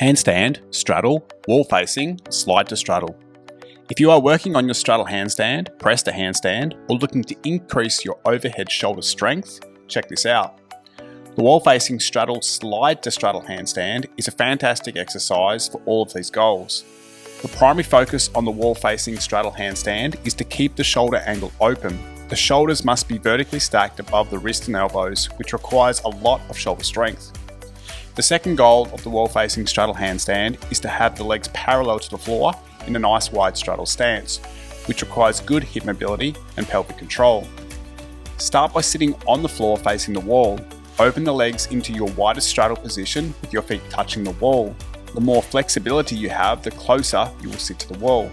Handstand, straddle, wall facing, slide to straddle. If you are working on your straddle handstand, press to handstand, or looking to increase your overhead shoulder strength, check this out. The wall facing straddle slide to straddle handstand is a fantastic exercise for all of these goals. The primary focus on the wall facing straddle handstand is to keep the shoulder angle open. The shoulders must be vertically stacked above the wrist and elbows, which requires a lot of shoulder strength. The second goal of the wall facing straddle handstand is to have the legs parallel to the floor in a nice wide straddle stance, which requires good hip mobility and pelvic control. Start by sitting on the floor facing the wall. Open the legs into your widest straddle position with your feet touching the wall. The more flexibility you have, the closer you will sit to the wall.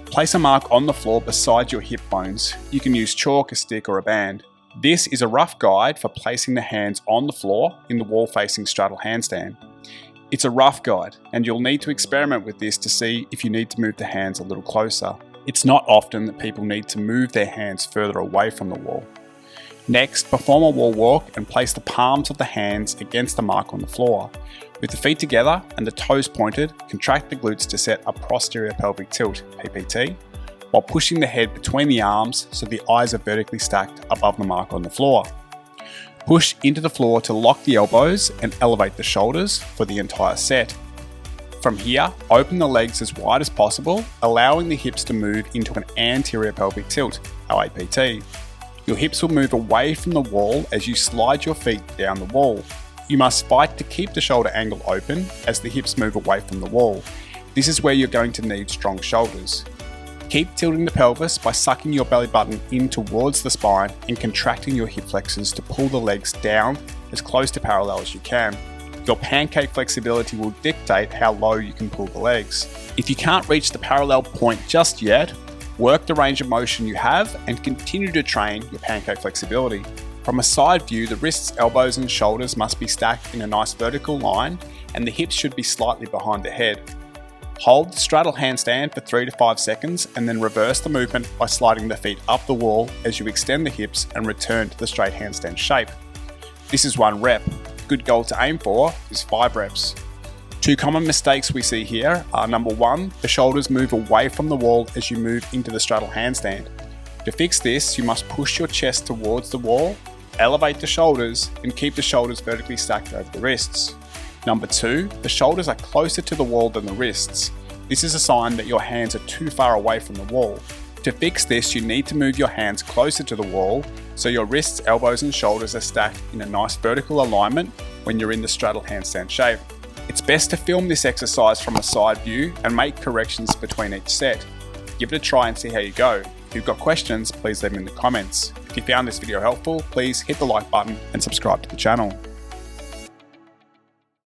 Place a mark on the floor beside your hip bones. You can use chalk, a stick, or a band. This is a rough guide for placing the hands on the floor in the wall facing straddle handstand. It's a rough guide, and you'll need to experiment with this to see if you need to move the hands a little closer. It's not often that people need to move their hands further away from the wall. Next, perform a wall walk and place the palms of the hands against the mark on the floor. With the feet together and the toes pointed, contract the glutes to set a posterior pelvic tilt, PPT, while pushing the head between the arms so the eyes are vertically stacked above the mark on the floor. Push into the floor to lock the elbows and elevate the shoulders for the entire set. From here, open the legs as wide as possible, allowing the hips to move into an anterior pelvic tilt, APT. Your hips will move away from the wall as you slide your feet down the wall. You must fight to keep the shoulder angle open as the hips move away from the wall. This is where you're going to need strong shoulders. Keep tilting the pelvis by sucking your belly button in towards the spine and contracting your hip flexors to pull the legs down as close to parallel as you can. Your pancake flexibility will dictate how low you can pull the legs. If you can't reach the parallel point just yet, work the range of motion you have and continue to train your pancake flexibility. From a side view, the wrists, elbows and shoulders must be stacked in a nice vertical line and the hips should be slightly behind the head. Hold the straddle handstand for 3 to 5 seconds and then reverse the movement by sliding the feet up the wall as you extend the hips and return to the straight handstand shape. This is 1 rep. Good goal to aim for is 5 reps. 2 common mistakes we see here are: number 1, the shoulders move away from the wall as you move into the straddle handstand. To fix this, you must push your chest towards the wall, elevate the shoulders, and keep the shoulders vertically stacked over the wrists. Number 2, the shoulders are closer to the wall than the wrists. This is a sign that your hands are too far away from the wall. To fix this, you need to move your hands closer to the wall so your wrists, elbows and shoulders are stacked in a nice vertical alignment when you're in the straddle handstand shape. It's best to film this exercise from a side view and make corrections between each set. Give it a try and see how you go. If you've got questions, please leave them in the comments. If you found this video helpful, please hit the like button and subscribe to the channel.